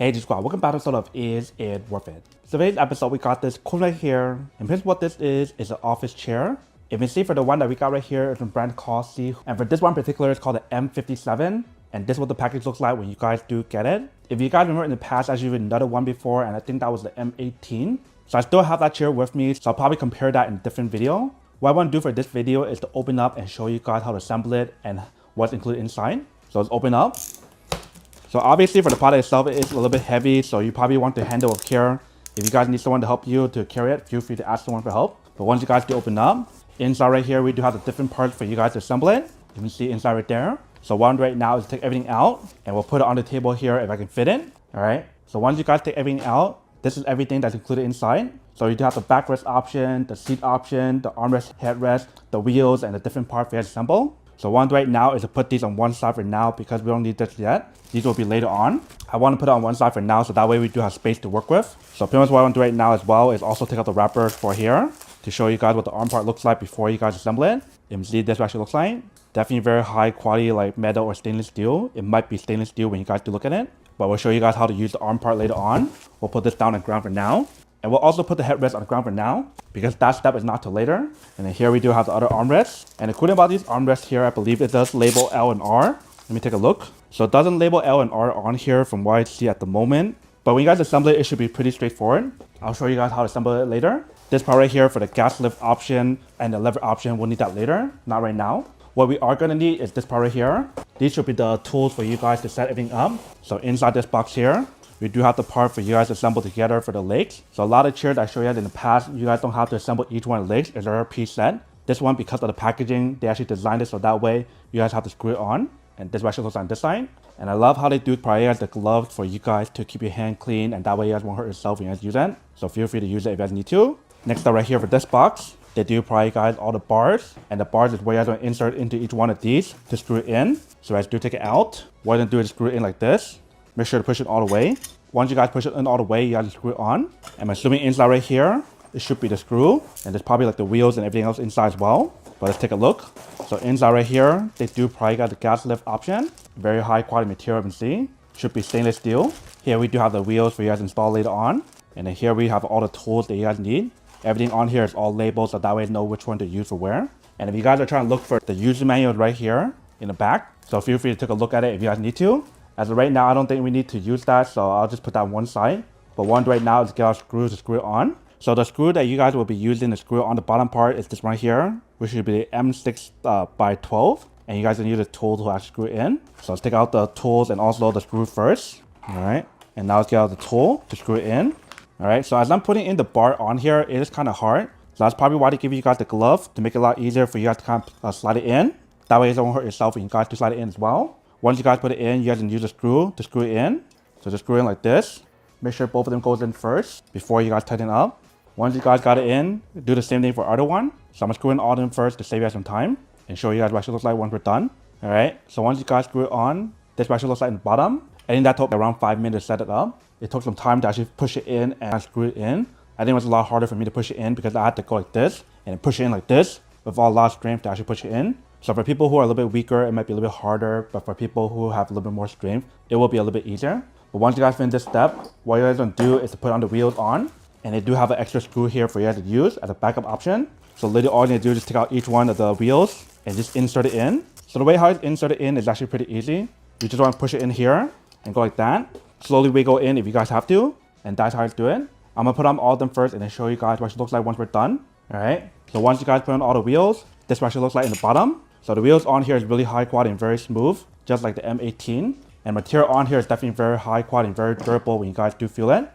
Hey G-Squad, welcome back to episode of Is It Worth It? So today's episode we got this cool right here, and here's what this is an office chair. If you see for the one that we got right here, it's a brand called SIHOO, and for this one in particular it's called the M57, and this is what the package looks like when you guys do get it. If you guys remember in the past I used another one before, and I think that was the M18. So I still have that chair with me, so I'll probably compare that in a different video. What I want to do for this video is to open up and show you guys how to assemble it and what's included inside. So let's open up. So obviously for the product itself, it is a little bit heavy, so you probably want to handle with care. If you guys need someone to help you to carry it, feel free to ask someone for help. But once you guys do open up, inside right here, we do have the different parts for you guys to assemble it. You can see inside right there. So what I'm doing right now is take everything out, and we'll put it on the table here if I can fit it. All right. So once you guys take everything out, this is everything that's included inside. So you do have the backrest option, the seat option, the armrest, headrest, the wheels, and the different parts for you to assemble. So what I'm doing right now is to put these on one side for now because we don't need this yet. These will be later on. I want to put it on one side for now so that way we do have space to work with. So pretty much what I want to do right now as well is also take out the wrapper for here to show you guys what the arm part looks like before you guys assemble it. You can see this actually looks like. Definitely very high quality like metal or stainless steel. It might be stainless steel when you guys do look at it. But we'll show you guys how to use the arm part later on. We'll put this down on the ground for now. And we'll also put the headrest on the ground for now because that step is not till later. And then here we do have the other armrests. And the cool thing about these armrests here, I believe it does label L and R. Let me take a look. So it doesn't label L and R on here from what I see at the moment. But when you guys assemble it, it should be pretty straightforward. I'll show you guys how to assemble it later. This part right here for the gas lift option and the lever option, we'll need that later, not right now. What we are going to need is this part right here. These should be the tools for you guys to set everything up. So inside this box here, we do have the part for you guys to assemble together for the legs. So a lot of chairs I showed you guys in the past, you guys don't have to assemble each one of the legs. It's already preset. This one, because of the packaging, they actually designed it so that way you guys have to screw it on. And this actually looks on this side. And I love how they do prioritize the gloves for you guys to keep your hand clean, and that way you guys won't hurt yourself when you guys use it. So feel free to use it if you guys need to. Next up right here for this box, they do prioritize all the bars, and the bars is where you guys want to insert into each one of these to screw it in. So as you do take it out, what you're gonna do is screw it in like this. Make sure to push it all the way. Once you guys push it in all the way, you guys screw it on. I'm assuming inside right here, it should be the screw. And there's probably like the wheels and everything else inside as well. But let's take a look. So inside right here, they do probably got the gas lift option. Very high quality material, you can see. Should be stainless steel. Here we do have the wheels for you guys to install later on. And then here we have all the tools that you guys need. Everything on here is all labeled so that way you know which one to use for where. And if you guys are trying to look for the user manual right here in the back, so feel free to take a look at it if you guys need to. As of right now, I don't think we need to use that, so I'll just put that on one side. But one right now is get our screws to screw it on. So the screw that you guys will be using to screw on the bottom part is this one here, which should be the M6 by 12. And you guys can use a tool to actually screw it in. So let's take out the tools and also the screw first. All right. And now let's get out the tool to screw it in. All right. So as I'm putting in the bar on here, it is kind of hard. So that's probably why they give you guys the glove to make it a lot easier for you guys to kind of slide it in. That way it don't hurt yourself when you guys do slide it in as well. Once you guys put it in, you guys can use a screw to screw it in. So just screw in like this. Make sure both of them goes in first before you guys tighten up. Once you guys got it in, do the same thing for the other one. So I'm gonna screw in all of them first to save you guys some time and show you guys what it actually looks like once we're done. All right. So once you guys screw it on, this actually looks like in the bottom. I think that took around 5 minutes to set it up. It took some time to actually push it in and screw it in. I think it was a lot harder for me to push it in because I had to go like this and push it in like this with a lot of strength to actually push it in. So for people who are a little bit weaker, it might be a little bit harder, but for people who have a little bit more strength, it will be a little bit easier. But once you guys finish this step, what you guys gonna do is to put on the wheels on, and they do have an extra screw here for you guys to use as a backup option. So literally all you need to do is just take out each one of the wheels and just insert it in. So the way how it's inserted in is actually pretty easy. You just want to push it in here and go like that. Slowly wiggle in if you guys have to, and that's how you do it. I'm gonna put on all of them first and then show you guys what it looks like once we're done. All right. So once you guys put on all the wheels, this is what it looks like in the bottom. So the wheels on here is really high quality and very smooth, just like the M18. And material on here is definitely very high quality and very durable when you guys do feel it.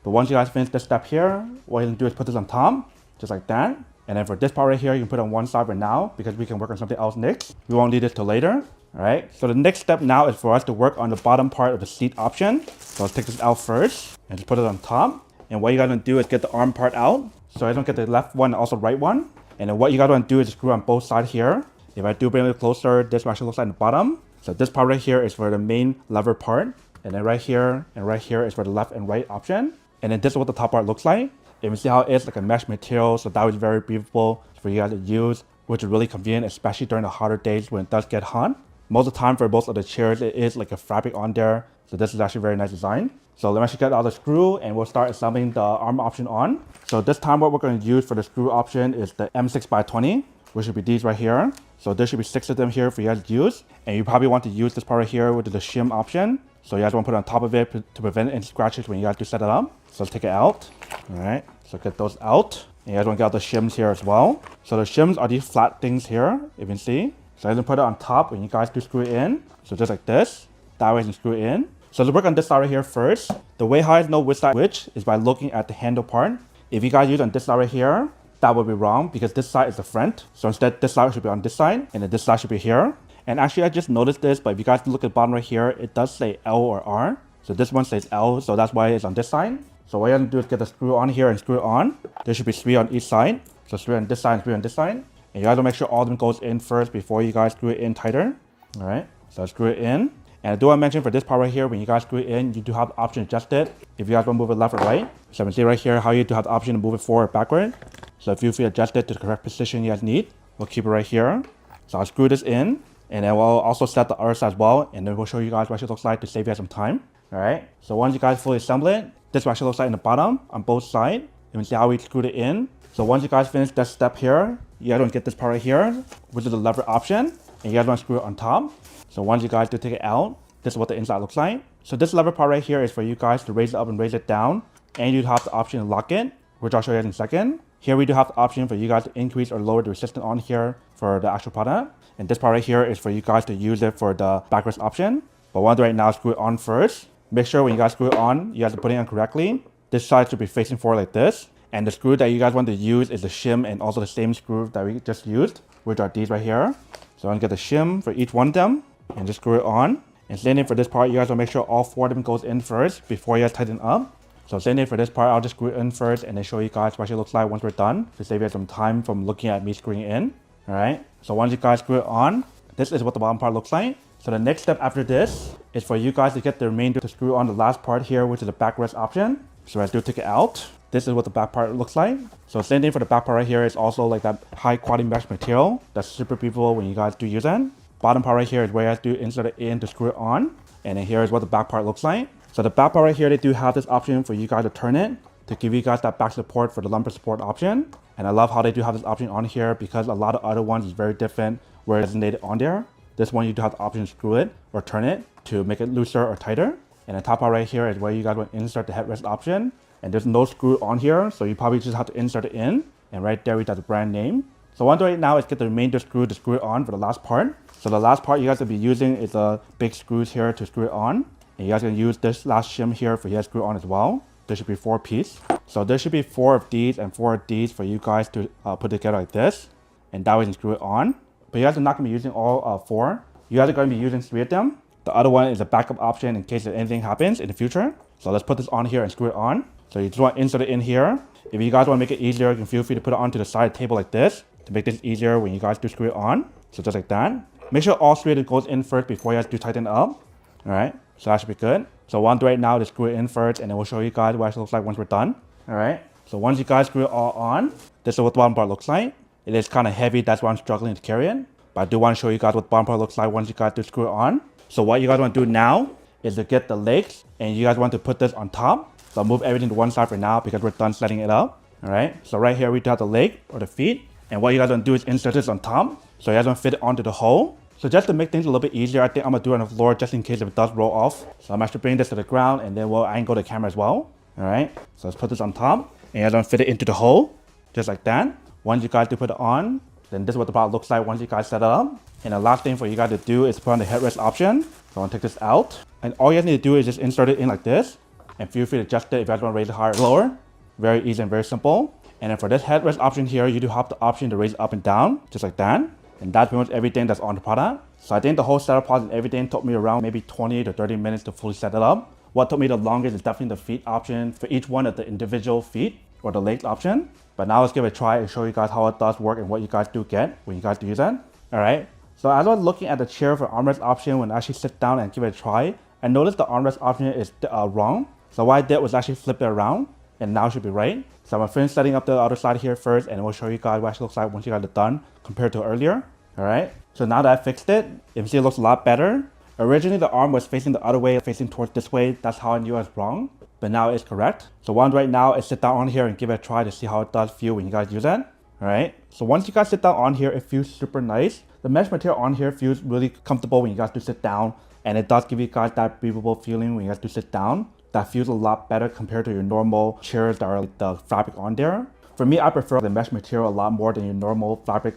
But once you guys finish this step here, what you're gonna do is put this on top, just like that. And then for this part right here, you can put it on one side for now because we can work on something else next. We won't need this till later. All right. So the next step now is for us to work on the bottom part of the seat option. So let's take this out first and just put it on top. And what you guys gonna do is get the arm part out. So I don't get the left one and also right one. And then what you guys want to do is screw on both sides here. If I do bring it closer, this actually looks like the bottom. So this part right here is for the main lever part. And then right here is for the left and right option. And then this is what the top part looks like. You can see how it's like a mesh material. So that was very breathable for you guys to use, which is really convenient, especially during the hotter days when it does get hot. Most of the time for most of the chairs, it is like a fabric on there. So this is actually a very nice design. So let me actually get out the screw and we'll start assembling the arm option on. So this time what we're going to use for the screw option is the M6x20, which should be these right here. So there should be 6 of them here for you guys to use. And you probably want to use this part right here with the shim option. So you guys want to put it on top of it to prevent any scratches when you guys do set it up. So let's take it out. All right, so get those out. And you guys want to get out the shims here as well. So the shims are these flat things here, you can see. So you guys put it on top when you guys do screw it in. So just like this, that way you can screw it in. So let's work on this side right here first. The way how I know which side which is by looking at the handle part. If you guys use on this side right here, that would be wrong because this side is the front. So instead, this side should be on this side and then this side should be here. And actually, I just noticed this, but if you guys look at the bottom right here, it does say L or R. So this one says L, so that's why it's on this side. So what you're gonna do is get the screw on here and screw it on. There should be 3 on each side. So 3 on this side and 3 on this side. And you guys want to make sure all of them goes in first before you guys screw it in tighter. All right, so screw it in. And I do want to mention for this part right here, when you guys screw it in, you do have the option to adjust it. If you guys want to move it left or right. So you can see right here how you do have the option to move it forward or backward. So if you feel adjust it to the correct position you guys need, we'll keep it right here. So I'll screw this in. And then we'll also set the other side as well. And then we'll show you guys what it looks like to save you guys some time. All right. So once you guys fully assemble it, this is what it looks like in the bottom on both sides. You can see how we screwed it in. So once you guys finish that step here, you guys want to get this part right here, which is the lever option. And you guys want to screw it on top. So once you guys do take it out, this is what the inside looks like. So this lever part right here is for you guys to raise it up and raise it down. And you have the option to lock it, which I'll show you guys in a second. Here we do have the option for you guys to increase or lower the resistance on here for the actual product. And this part right here is for you guys to use it for the backrest option. But what I'll do right now is screw it on first. Make sure when you guys screw it on, you guys are putting it on correctly. This side should be facing forward like this. And the screw that you guys want to use is the shim and also the same screw that we just used, which are these right here. So I'm gonna get the shim for each one of them and just screw it on. And same thing for this part, you guys will make sure all 4 of them goes in first before you guys tighten up. So same thing for this part, I'll just screw it in first and then show you guys what it looks like once we're done to save you guys some time from looking at me screwing it in. All right, so once you guys screw it on, this is what the bottom part looks like. So the next step after this is for you guys to get the remainder to screw on the last part here, which is the backrest option. So as I do take it out, this is what the back part looks like. So same thing for the back part right here is also like that high quality mesh material that's super breathable when you guys do use it. Bottom part right here is where you have to insert it in to screw it on. And then here is what the back part looks like. So the back part right here, they do have this option for you guys to turn it to give you guys that back support for the lumbar support option. And I love how they do have this option on here because a lot of other ones is very different where it's designated on there. This one, you do have the option to screw it or turn it to make it looser or tighter. And the top part right here is where you guys want to insert the headrest option. And there's no screw on here, so you probably just have to insert it in. And right there, we got the brand name. So what I'm doing right now is get the remainder screw to screw it on for the last part. So the last part you guys will be using is the big screws here to screw it on. And you guys can use this last shim here for you guys to screw on as well. There should be 4 pieces. So there should be 4 of these and 4 of these for you guys to put together like this. And that way you can screw it on. But you guys are not going to be using all 4. You guys are going to be using 3 of them. The other one is a backup option in case if anything happens in the future. So let's put this on here and screw it on. So you just want to insert it in here. If you guys want to make it easier, you can feel free to put it onto the side table like this to make this easier when you guys do screw it on. So just like that. Make sure all 3 of it goes in first before you guys do tighten it up. All right, so that should be good. So what I'm doing right now is screw it in first and then we'll show you guys what it looks like once we're done. All right, so once you guys screw it all on, this is what the bottom part looks like. It is kind of heavy, that's why I'm struggling to carry it. But I do want to show you guys what the bottom part looks like once you guys do screw it on. So what you guys want to do now is to get the legs and you guys want to put this on top. So I'll move everything to one side for now because we're done setting it up. All right, so right here we do have the leg or the feet. And what you guys want to do is insert this on top. So you guys want to fit it onto the hole. So just to make things a little bit easier, I think I'm going to do it on the floor just in case if it does roll off. So I'm actually bringing this to the ground and then we'll angle the camera as well. All right, so let's put this on top. And you guys want to fit it into the hole, just like that. Once you guys do put it on, then this is what the product looks like once you guys set it up. And the last thing for you guys to do is put on the headrest option. So I'm going to take this out. And all you guys need to do is just insert it in like this. And feel free to adjust it if you guys want to raise it higher or lower. Very easy and very simple. And then for this headrest option here, you do have the option to raise it up and down, just like that. And that's pretty much everything that's on the product. So I think the whole setup process and everything took me around maybe 20 to 30 minutes to fully set it up. What took me the longest is definitely the feet option for each one of the individual feet or the legs option. But now let's give it a try and show you guys how it does work and what you guys do get when you guys do use it. All right. So as I was looking at the chair for armrest option, when I actually sit down and give it a try, I noticed the armrest option is wrong. So what I did was actually flip it around and now it should be right. So I'm going to finish setting up the other side here first and we'll show you guys what it looks like once you guys are done compared to earlier. All right. So now that I fixed it, you can see it looks a lot better. Originally the arm was facing the other way, facing towards this way. That's how I knew I was wrong, but now it's correct. So what I'm doing right now is sit down on here and give it a try to see how it does feel when you guys use it. Alright, so once you guys sit down on here, it feels super nice. The mesh material on here feels really comfortable when you guys do sit down, and it does give you guys that breathable feeling when you guys do sit down. That feels a lot better compared to your normal chairs that are like the fabric on there. For me, I prefer the mesh material a lot more than your normal fabric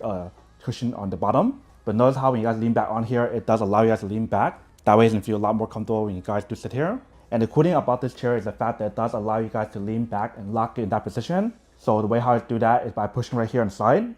cushion on the bottom. But notice how when you guys lean back on here, it does allow you guys to lean back. That way it can feel a lot more comfortable when you guys do sit here. And the cool thing about this chair is the fact that it does allow you guys to lean back and lock it in that position. So the way how I do that is by pushing right here on the side,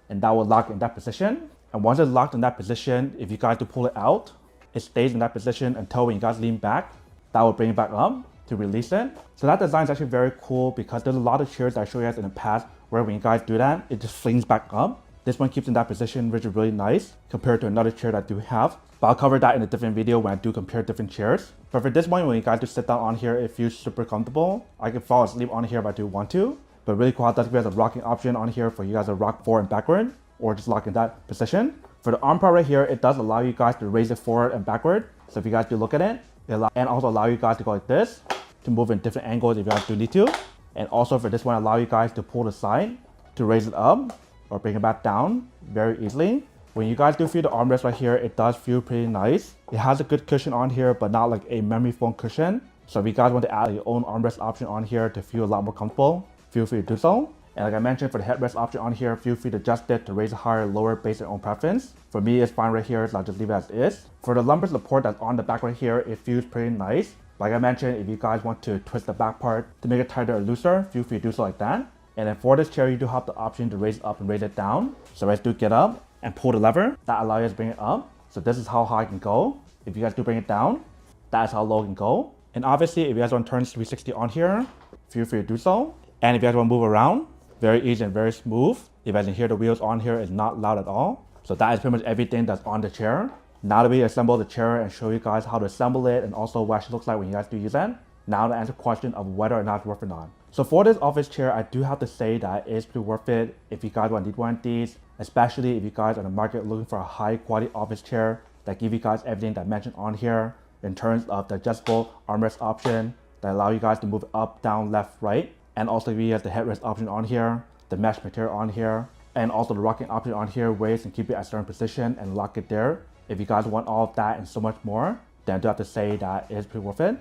and that will lock in that position. And once it's locked in that position, if you guys do pull it out, it stays in that position until when you guys lean back, that will bring it back up to release it. So that design is actually very cool because there's a lot of chairs that I showed you guys in the past where when you guys do that, it just flings back up. This one keeps in that position, which is really nice compared to another chair that I do have. But I'll cover that in a different video when I do compare different chairs. But for this one, when you guys do sit down on here, it feels super comfortable. I can fall asleep on here if I do want to. But really cool how it does give you guys a rocking option on here for you guys to rock forward and backward, or just lock in that position. For the arm part right here, it does allow you guys to raise it forward and backward. So if you guys do look at it, and also allow you guys to go like this, to move in different angles if you guys do need to. And also for this one, allow you guys to pull the side, to raise it up, or bring it back down very easily. When you guys do feel the armrest right here, it does feel pretty nice. It has a good cushion on here, but not like a memory foam cushion. So if you guys want to add your own armrest option on here to feel a lot more comfortable, feel free to do so. And like I mentioned, for the headrest option on here, feel free to adjust it to raise it higher or lower based on your own preference. For me, it's fine right here, so I'll just leave it as is. For the lumbar support that's on the back right here, it feels pretty nice. Like I mentioned, if you guys want to twist the back part to make it tighter or looser, feel free to do so like that. And then for this chair, you do have the option to raise it up and raise it down. So let's do get up and pull the lever. That allows you to bring it up. So this is how high it can go. If you guys do bring it down, that's how low it can go. And obviously, if you guys want to turn 360 on here, feel free to do so. And if you guys want to move around, very easy and very smooth. If you guys can hear the wheels on here, it's not loud at all. So that is pretty much everything that's on the chair. Now that we assemble the chair and show you guys how to assemble it and also what it looks like when you guys do use it, now to answer the question of whether or not it's worth it or not. So for this office chair, I do have to say that it is pretty worth it if you guys want to need one of these, especially if you guys are in the market looking for a high quality office chair that give you guys everything that I mentioned on here in terms of the adjustable armrest option that allow you guys to move up, down, left, right, and also we have the headrest option on here, the mesh material on here, and also the rocking option on here where you can keep it at a certain position and lock it there. If you guys want all of that and so much more, then I do have to say that it is pretty worth it.